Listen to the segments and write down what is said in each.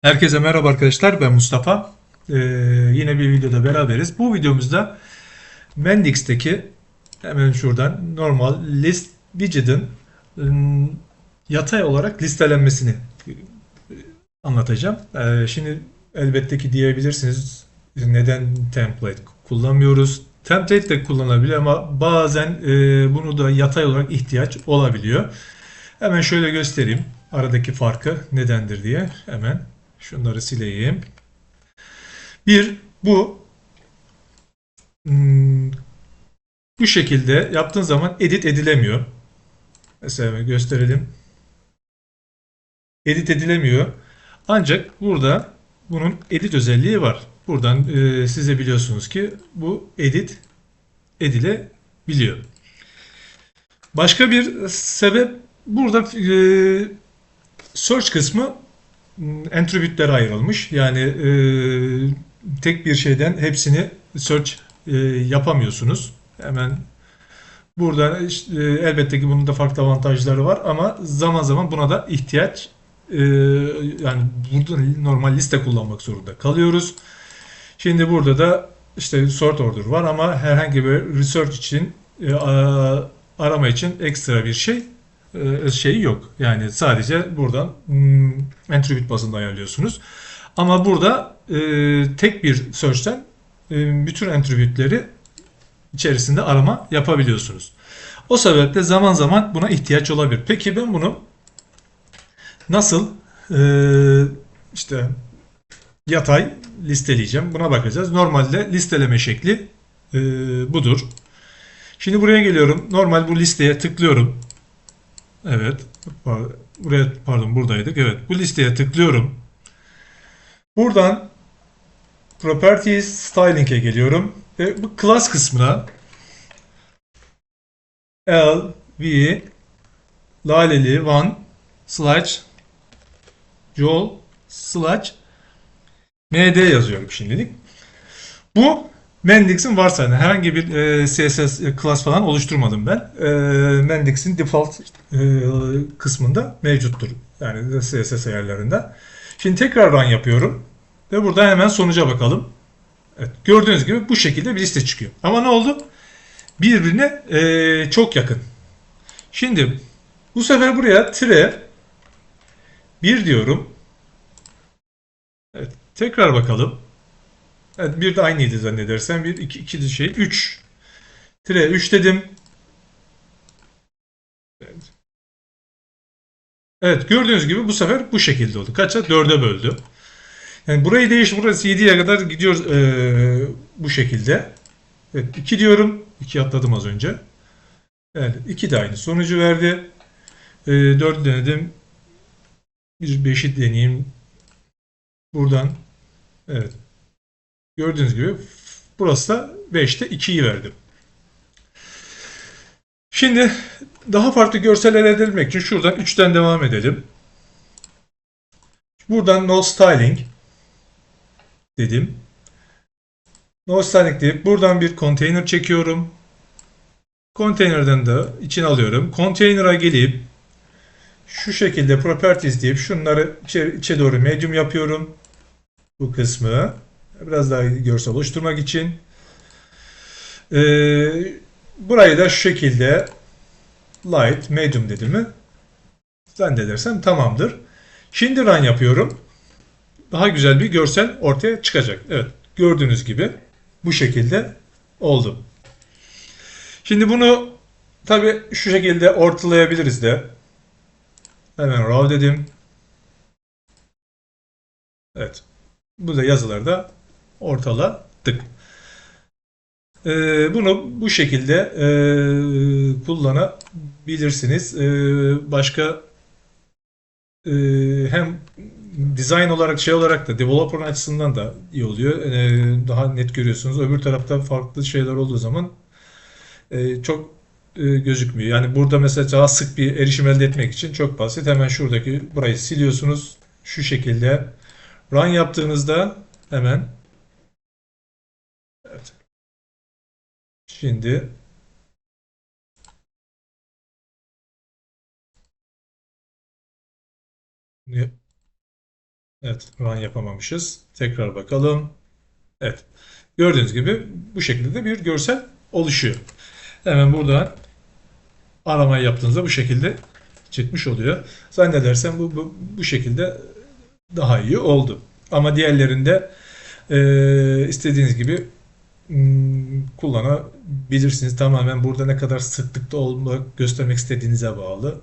Herkese merhaba arkadaşlar, ben Mustafa. Yine bir videoda beraberiz. Bu videomuzda Mendix'teki hemen şuradan normal list widget'ın yatay olarak listelenmesini anlatacağım. Şimdi elbette ki diyebilirsiniz neden template kullanmıyoruz? Template de kullanılabilir ama bazen bunu da yatay olarak ihtiyaç olabiliyor. Hemen şöyle göstereyim aradaki farkı nedendir diye. Hemen şunları sileyim. Bir, hmm, bu şekilde yaptığın zaman edit edilemiyor. Mesela gösterelim. Edit edilemiyor. Ancak burada bunun edit özelliği var. Buradan size biliyorsunuz ki bu edit edilebiliyor. Başka bir sebep burada search kısmı attribute'lere ayrılmış. Yani tek bir şeyden hepsini search yapamıyorsunuz. Hemen burada işte, elbette ki bunun da farklı avantajları var ama zaman zaman buna da ihtiyaç yani burada normal liste kullanmak zorunda kalıyoruz. Şimdi burada da işte sort order var ama herhangi bir research için arama için ekstra bir şey yok. Yani sadece buradan attribute bazında ayarlıyorsunuz. Ama burada tek bir search'ten bütün attribute'leri içerisinde arama yapabiliyorsunuz. O sebeple zaman zaman buna ihtiyaç olabilir. Peki ben bunu nasıl işte yatay listeleyeceğim? Buna bakacağız. Normalde listeleme şekli budur. Şimdi buraya geliyorum. Normal bu listeye tıklıyorum. Evet. Buraya pardon buradaydık. Evet. Bu listeye tıklıyorum. Buradan Properties Styling'e geliyorum. Ve bu class kısmına L, V, Laleli, Van, Slash, Joel, Slash, MD yazıyorum şimdilik. Bu Mendix'in varsayılan herhangi bir CSS class falan oluşturmadım ben. Mendix'in default kısmında mevcuttur. Yani CSS ayarlarında. Şimdi tekrar run yapıyorum. Ve burada hemen sonuca bakalım. Evet, gördüğünüz gibi bu şekilde bir liste çıkıyor. Ama ne oldu? Birbirine çok yakın. Şimdi bu sefer buraya tire bir diyorum. Evet, tekrar bakalım. Evet, bir de aynıydı zannedersem. Bir, iki, iki de şey. 3. Tire 3 dedim. Evet, gördüğünüz gibi bu sefer bu şekilde oldu. Kaça? 4'e böldü. Yani burayı burası 7'ye kadar gidiyor bu şekilde. Evet, 2 diyorum. 2 atladım az önce. Evet, 2 de aynı sonucu verdi. 4 denedim. Bir 5'i deneyeyim. Buradan. Evet. Gördüğünüz gibi burası da 5'te 2'yi verdim. Şimdi daha farklı görsel elde edebilmek için şuradan 3'ten devam edelim. Buradan No Styling dedim. No Styling deyip buradan bir container çekiyorum. Container'dan da içine alıyorum. Container'a gelip şu şekilde properties deyip şunları içe doğru medium yapıyorum. Bu kısmı. Biraz daha görsel oluşturmak için. Burayı da şu şekilde light, medium dedim mi? Zannedersem tamamdır. Şimdi run yapıyorum. Daha güzel bir görsel ortaya çıkacak. Evet, gördüğünüz gibi bu şekilde oldu. Şimdi bunu tabi şu şekilde ortalayabiliriz de. Hemen raw dedim. Evet. Bu da yazılarda ortaladık. Bunu bu şekilde kullanabilirsiniz. Başka hem design olarak şey olarak da developer açısından da iyi oluyor. Daha net görüyorsunuz. Öbür tarafta farklı şeyler olduğu zaman çok gözükmüyor. Yani burada mesela daha sık bir erişim elde etmek için çok basit. Hemen şuradaki burayı siliyorsunuz. Şu şekilde run yaptığınızda hemen evet, şimdi Evet, run yapamamışız. Tekrar bakalım. Evet. Gördüğünüz gibi bu şekilde bir görsel oluşuyor. Hemen buradan aramayı yaptığınızda bu şekilde çıkmış oluyor. Zannedersem bu şekilde daha iyi oldu. Ama diğerlerinde istediğiniz gibi kullanabilirsiniz. Tamamen burada ne kadar sıklıkta olmak göstermek istediğinize bağlı.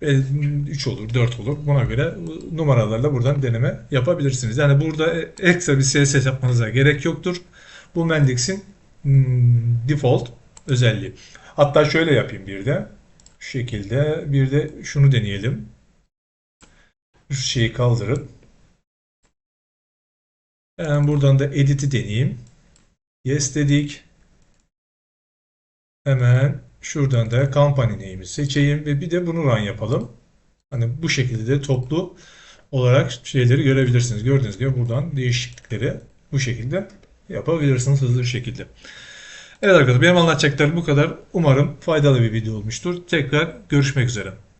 3 olur, 4 olur. Buna göre numaralarla buradan deneme yapabilirsiniz. Yani burada ekstra bir CSS yapmanıza gerek yoktur. Bu Mendix'in default özelliği. Hatta şöyle yapayım bir de. Şu şekilde bir de şunu deneyelim. Şu şeyi kaldırıp buradan da edit'i deneyeyim. Yes dedik. Hemen şuradan da company name'i seçeyim ve bir de bunu run yapalım. Hani bu şekilde de toplu olarak şeyleri görebilirsiniz. Gördüğünüz gibi buradan değişiklikleri bu şekilde yapabilirsiniz hızlı bir şekilde. Evet arkadaşlar, benim anlatacaklarım bu kadar. Umarım faydalı bir video olmuştur. Tekrar görüşmek üzere.